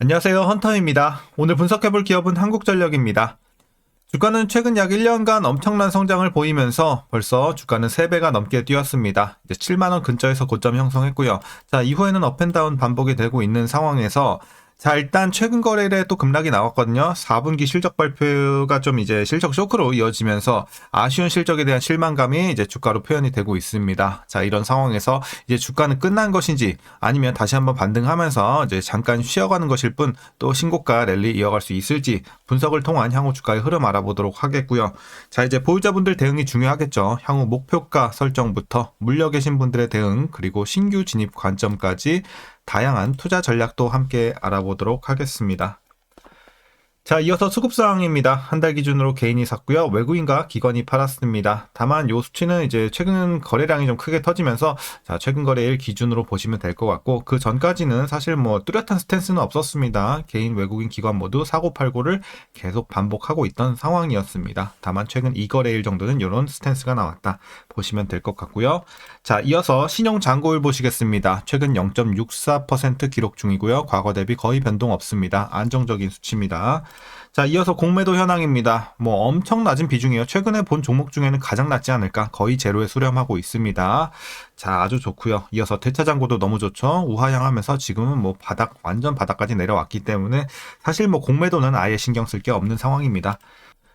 안녕하세요. 헌터입니다. 오늘 분석해볼 기업은 한국전력입니다. 주가는 최근 약 1년간 엄청난 성장을 보이면서 벌써 주가는 3배가 넘게 뛰었습니다. 이제 7만원 근처에서 고점 형성했고요. 자, 이후에는 업앤다운 반복이 되고 있는 상황에서 자, 일단 최근 거래일에 또 급락이 나왔거든요. 4분기 실적 발표가 좀 이제 실적 쇼크로 이어지면서 아쉬운 실적에 대한 실망감이 이제 주가로 표현이 되고 있습니다. 자, 이런 상황에서 이제 주가는 끝난 것인지 아니면 다시 한번 반등하면서 이제 잠깐 쉬어가는 것일 뿐 또 신고가 랠리 이어갈 수 있을지 분석을 통한 향후 주가의 흐름 알아보도록 하겠고요. 자, 이제 보유자분들 대응이 중요하겠죠. 향후 목표가 설정부터 물려 계신 분들의 대응 그리고 신규 진입 관점까지 다양한 투자 전략도 함께 알아보도록 하겠습니다. 자, 이어서 수급사항입니다. 한 달 기준으로 개인이 샀고요. 외국인과 기관이 팔았습니다. 다만 요 수치는 이제 최근 거래량이 좀 크게 터지면서 자, 최근 거래일 기준으로 보시면 될 것 같고 그 전까지는 사실 뭐 뚜렷한 스탠스는 없었습니다. 개인, 외국인, 기관 모두 사고 팔고를 계속 반복하고 있던 상황이었습니다. 다만 최근 이 거래일 정도는 이런 스탠스가 나왔다 보시면 될 것 같고요. 자, 이어서 신용 잔고율 보시겠습니다. 최근 0.64% 기록 중이고요. 과거 대비 거의 변동 없습니다. 안정적인 수치입니다. 자, 이어서 공매도 현황입니다. 뭐 엄청 낮은 비중이에요. 최근에 본 종목 중에는 가장 낮지 않을까? 거의 제로에 수렴하고 있습니다. 자, 아주 좋고요. 이어서 대차 잔고도 너무 좋죠. 우하향하면서 지금은 뭐 바닥, 완전 바닥까지 내려왔기 때문에 사실 뭐 공매도는 아예 신경 쓸 게 없는 상황입니다.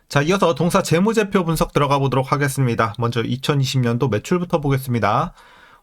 자, 이어서 동사 재무제표 분석 들어가 보도록 하겠습니다. 먼저 2020년도 매출부터 보겠습니다.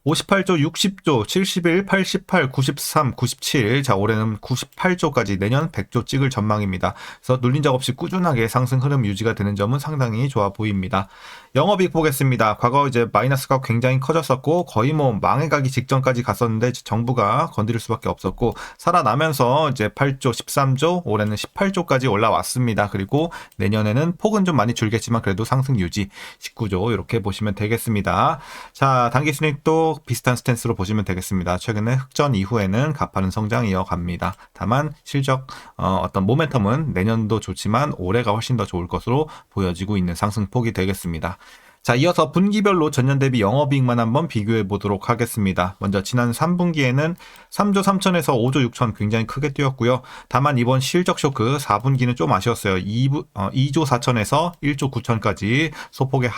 58조, 60조, 71, 88, 93, 97. 자, 올해는 98조까지 내년 100조 찍을 전망입니다. 그래서 눌린 적 없이 꾸준하게 상승 흐름 유지가 되는 점은 상당히 좋아 보입니다. 영업이익 보겠습니다. 과거 이제 마이너스가 굉장히 커졌었고 거의 뭐 망해가기 직전까지 갔었는데 정부가 건드릴 수밖에 없었고 살아나면서 이제 8조, 13조, 올해는 18조까지 올라왔습니다. 그리고 내년에는 폭은 좀 많이 줄겠지만 그래도 상승 유지 19조 이렇게 보시면 되겠습니다. 자, 단기순이익도 비슷한 스탠스로 보시면 되겠습니다. 최근에 흑전 이후에는 가파른 성장 이어갑니다. 다만 실적 어떤 모멘텀은 내년도 좋지만 올해가 훨씬 더 좋을 것으로 보여지고 있는 상승폭이 되겠습니다. 자, 이어서 분기별로 전년 대비 영업이익만 한번 비교해 보도록 하겠습니다. 먼저 지난 3분기에는 3조 3천에서 5조 6천 굉장히 크게 뛰었고요. 다만 이번 실적 쇼크 4분기는 좀 아쉬웠어요. 2조 4천에서 1조 9천까지 소폭의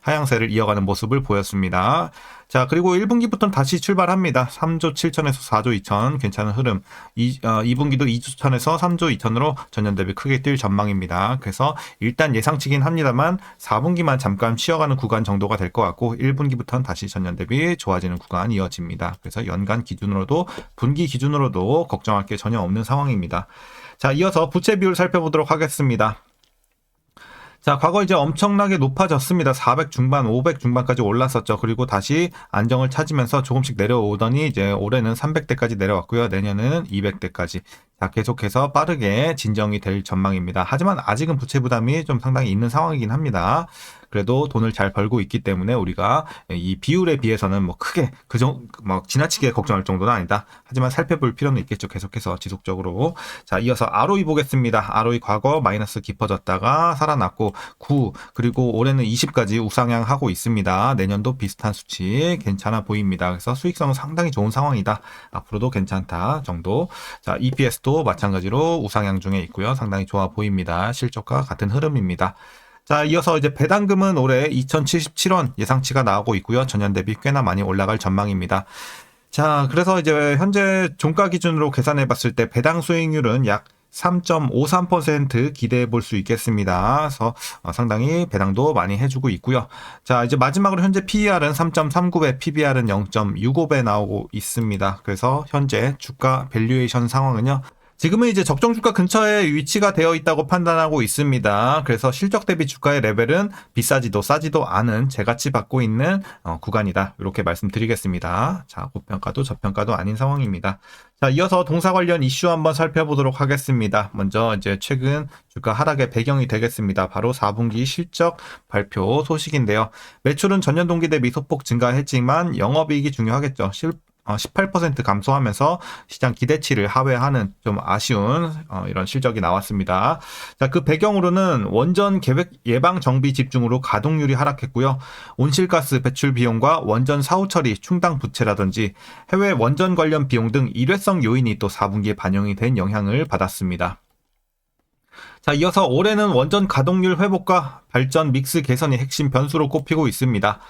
하향세를 이어가는 모습을 보였습니다. 자, 그리고 1분기부터는 다시 출발합니다. 3조 7천에서 4조 2천 괜찮은 흐름. 2분기도 2조 1천에서 3조 2천으로 전년 대비 크게 뛸 전망입니다. 그래서 일단 예상치긴 합니다만 4분기만 잠깐 쉬어가는 구간 정도가 될 것 같고 1분기부터는 다시 전년 대비 좋아지는 구간이 이어집니다. 그래서 연간 기준으로도 분기 기준으로도 걱정할 게 전혀 없는 상황입니다. 자, 이어서 부채 비율 살펴보도록 하겠습니다. 자, 과거 이제 엄청나게 높아졌습니다. 400 중반, 500 중반까지 올랐었죠. 그리고 다시 안정을 찾으면서 조금씩 내려오더니 이제 올해는 300대까지 내려왔고요. 내년에는 200대까지. 자, 계속해서 빠르게 진정이 될 전망입니다. 하지만 아직은 부채 부담이 좀 상당히 있는 상황이긴 합니다. 그래도 돈을 잘 벌고 있기 때문에 우리가 이 비율에 비해서는 뭐 크게 뭐 지나치게 걱정할 정도는 아니다. 하지만 살펴볼 필요는 있겠죠. 계속해서 지속적으로. 자, 이어서 ROE 보겠습니다. ROE 과거 마이너스 깊어졌다가 살아났고 9 그리고 올해는 20까지 우상향하고 있습니다. 내년도 비슷한 수치 괜찮아 보입니다. 그래서 수익성은 상당히 좋은 상황이다. 앞으로도 괜찮다 정도. 자, EPS도 마찬가지로 우상향 중에 있고요. 상당히 좋아 보입니다. 실적과 같은 흐름입니다. 자, 이어서 이제 배당금은 올해 2,077원 예상치가 나오고 있고요. 전년 대비 꽤나 많이 올라갈 전망입니다. 자, 그래서 이제 현재 종가 기준으로 계산해 봤을 때 배당 수익률은 약 3.53% 기대해 볼 수 있겠습니다. 그래서 상당히 배당도 많이 해주고 있고요. 자, 이제 마지막으로 현재 PER은 3.39배, PBR은 0.65배 나오고 있습니다. 그래서 현재 주가 밸류에이션 상황은요. 지금은 이제 적정 주가 근처에 위치가 되어 있다고 판단하고 있습니다. 그래서 실적 대비 주가의 레벨은 비싸지도 싸지도 않은 제가치 받고 있는 구간이다. 이렇게 말씀드리겠습니다. 자, 고평가도 저평가도 아닌 상황입니다. 자, 이어서 동사 관련 이슈 한번 살펴보도록 하겠습니다. 먼저 이제 최근 주가 하락의 배경이 되겠습니다. 바로 4분기 실적 발표 소식인데요. 매출은 전년 동기 대비 소폭 증가했지만 영업이익이 중요하겠죠. 18% 감소하면서 시장 기대치를 하회하는 좀 아쉬운 이런 실적이 나왔습니다. 자, 그 배경으로는 원전 계획 예방 정비 집중으로 가동률이 하락했고요. 온실가스 배출 비용과 원전 사후 처리 충당 부채라든지 해외 원전 관련 비용 등 일회성 요인이 또 4분기에 반영이 된 영향을 받았습니다. 자, 이어서 올해는 원전 가동률 회복과 발전 믹스 개선이 핵심 변수로 꼽히고 있습니다.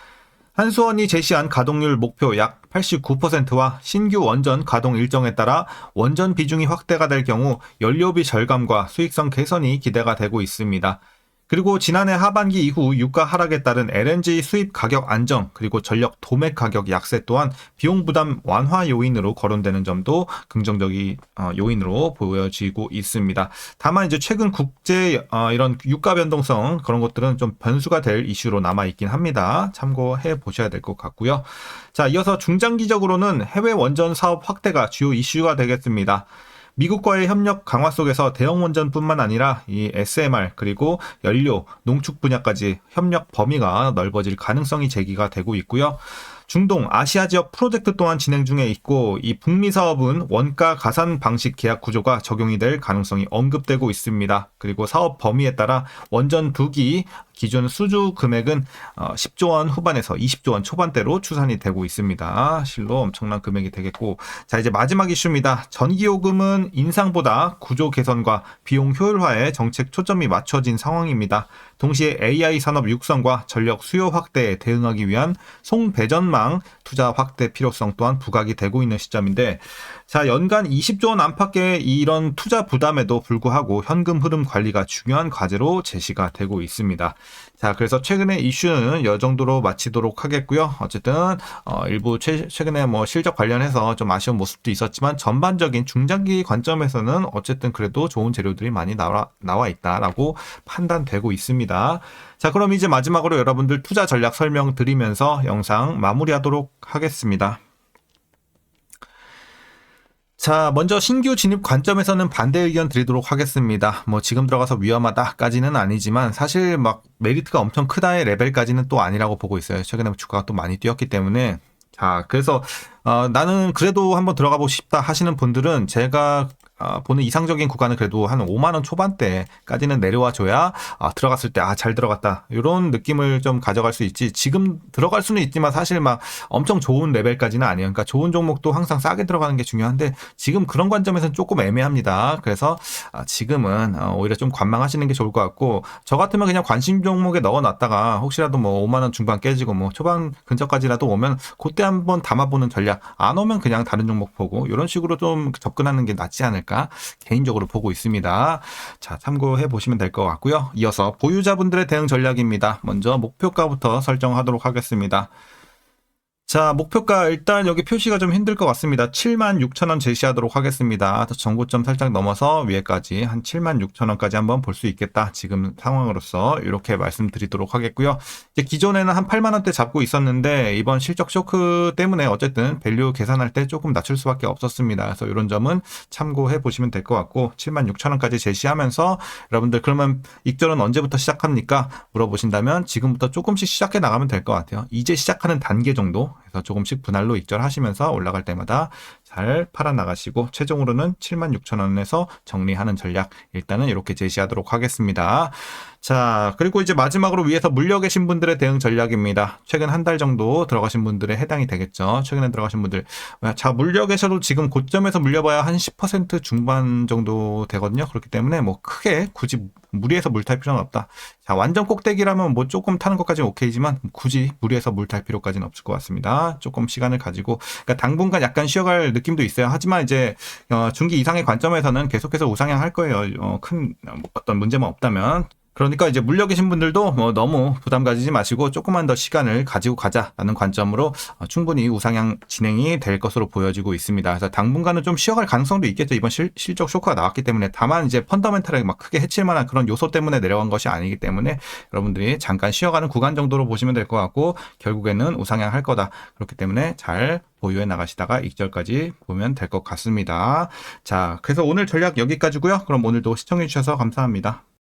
한수원이 제시한 가동률 목표 약 89%와 신규 원전 가동 일정에 따라 원전 비중이 확대가 될 경우 연료비 절감과 수익성 개선이 기대가 되고 있습니다. 그리고 지난해 하반기 이후 유가 하락에 따른 LNG 수입 가격 안정, 그리고 전력 도매 가격 약세 또한 비용 부담 완화 요인으로 거론되는 점도 긍정적인 요인으로 보여지고 있습니다. 다만 이제 최근 국제 이런 유가 변동성 그런 것들은 좀 변수가 될 이슈로 남아 있긴 합니다. 참고해 보셔야 될 것 같고요. 자, 이어서 중장기적으로는 해외 원전 사업 확대가 주요 이슈가 되겠습니다. 미국과의 협력 강화 속에서 대형 원전뿐만 아니라 이 SMR 그리고 연료, 농축 분야까지 협력 범위가 넓어질 가능성이 제기가 되고 있고요. 중동, 아시아 지역 프로젝트 또한 진행 중에 있고 이 북미 사업은 원가 가산 방식 계약 구조가 적용이 될 가능성이 언급되고 있습니다. 그리고 사업 범위에 따라 원전 2기 기존 수주 금액은 10조 원 후반에서 20조 원 초반대로 추산이 되고 있습니다. 실로 엄청난 금액이 되겠고, 자, 이제 마지막 이슈입니다. 전기요금은 인상보다 구조 개선과 비용 효율화에 정책 초점이 맞춰진 상황입니다. 동시에 AI 산업 육성과 전력 수요 확대에 대응하기 위한 송배전망 투자 확대 필요성 또한 부각이 되고 있는 시점인데, 자, 연간 20조 원 안팎의 이런 투자 부담에도 불구하고 현금 흐름 관리가 중요한 과제로 제시가 되고 있습니다. 자, 그래서 최근의 이슈는 이 정도로 마치도록 하겠고요. 어쨌든 일부 최근에 뭐 실적 관련해서 좀 아쉬운 모습도 있었지만 전반적인 중장기 관점에서는 어쨌든 그래도 좋은 재료들이 많이 나와 있다라고 판단되고 있습니다. 자, 그럼 이제 마지막으로 여러분들 투자 전략 설명드리면서 영상 마무리하도록 하겠습니다. 자, 먼저 신규 진입 관점에서는 반대 의견 드리도록 하겠습니다. 뭐 지금 들어가서 위험하다까지는 아니지만 사실 막 메리트가 엄청 크다의 레벨까지는 또 아니라고 보고 있어요. 최근에 주가가 또 많이 뛰었기 때문에. 자, 그래서 나는 그래도 한번 들어가 보고 싶다 하시는 분들은 제가 보는 이상적인 구간은 그래도 한 5만 원 초반대까지는 내려와 줘야 들어갔을 때 잘 들어갔다 이런 느낌을 좀 가져갈 수 있지. 지금 들어갈 수는 있지만 사실 막 엄청 좋은 레벨까지는 아니에요. 그러니까 좋은 종목도 항상 싸게 들어가는 게 중요한데 지금 그런 관점에서는 조금 애매합니다. 그래서 지금은 오히려 좀 관망하시는 게 좋을 것 같고, 저 같으면 그냥 관심 종목에 넣어놨다가 혹시라도 뭐 5만 원 중반 깨지고 뭐 초반 근처까지라도 오면 그때 한번 담아보는 전략, 안 오면 그냥 다른 종목 보고 이런 식으로 좀 접근하는 게 낫지 않을까 개인적으로 보고 있습니다. 자, 참고해 보시면 될 것 같고요. 이어서 보유자분들의 대응 전략입니다. 먼저 목표가부터 설정하도록 하겠습니다. 자, 목표가 일단 여기 표시가 좀 힘들 것 같습니다. 76,000원 제시하도록 하겠습니다. 전고점 살짝 넘어서 위에까지 한 76,000원까지 한번 볼 수 있겠다. 지금 상황으로서 이렇게 말씀드리도록 하겠고요. 이제 기존에는 한 8만 원대 잡고 있었는데 이번 실적 쇼크 때문에 어쨌든 밸류 계산할 때 조금 낮출 수밖에 없었습니다. 그래서 이런 점은 참고해 보시면 될 것 같고 76,000원까지 제시하면서 여러분들 그러면 익절은 언제부터 시작합니까? 물어보신다면 지금부터 조금씩 시작해 나가면 될 것 같아요. 이제 시작하는 단계 정도. 그래서 조금씩 분할로 익절하시면서 올라갈 때마다 잘 팔아 나가시고 최종으로는 76,000원에서 정리하는 전략 일단은 이렇게 제시하도록 하겠습니다. 자, 그리고 이제 마지막으로 위에서 물려 계신 분들의 대응 전략입니다. 최근 한 달 정도 들어가신 분들에 해당이 되겠죠. 최근에 들어가신 분들. 자, 물려 계셔도 지금 고점에서 물려봐야 한 10% 중반 정도 되거든요. 그렇기 때문에 뭐 크게 굳이 무리해서 물 탈 필요는 없다. 자, 완전 꼭대기라면 뭐 조금 타는 것까지는 오케이지만 굳이 무리해서 물 탈 필요까지는 없을 것 같습니다. 조금 시간을 가지고, 그러니까 당분간 약간 쉬어갈 느낌도 있어요. 하지만 이제 중기 이상의 관점에서는 계속해서 우상향 할 거예요. 큰 어떤 문제만 없다면. 그러니까 이제 물려 계신 분들도 뭐 너무 부담 가지지 마시고 조금만 더 시간을 가지고 가자라는 관점으로 충분히 우상향 진행이 될 것으로 보여지고 있습니다. 그래서 당분간은 좀 쉬어갈 가능성도 있겠죠. 이번 실적 쇼크가 나왔기 때문에. 다만 이제 펀더멘탈하게 막 크게 해칠 만한 그런 요소 때문에 내려간 것이 아니기 때문에 여러분들이 잠깐 쉬어가는 구간 정도로 보시면 될 것 같고, 결국에는 우상향 할 거다. 그렇기 때문에 잘 보유해 나가시다가 익절까지 보면 될 것 같습니다. 자, 그래서 오늘 전략 여기까지고요. 그럼 오늘도 시청해 주셔서 감사합니다.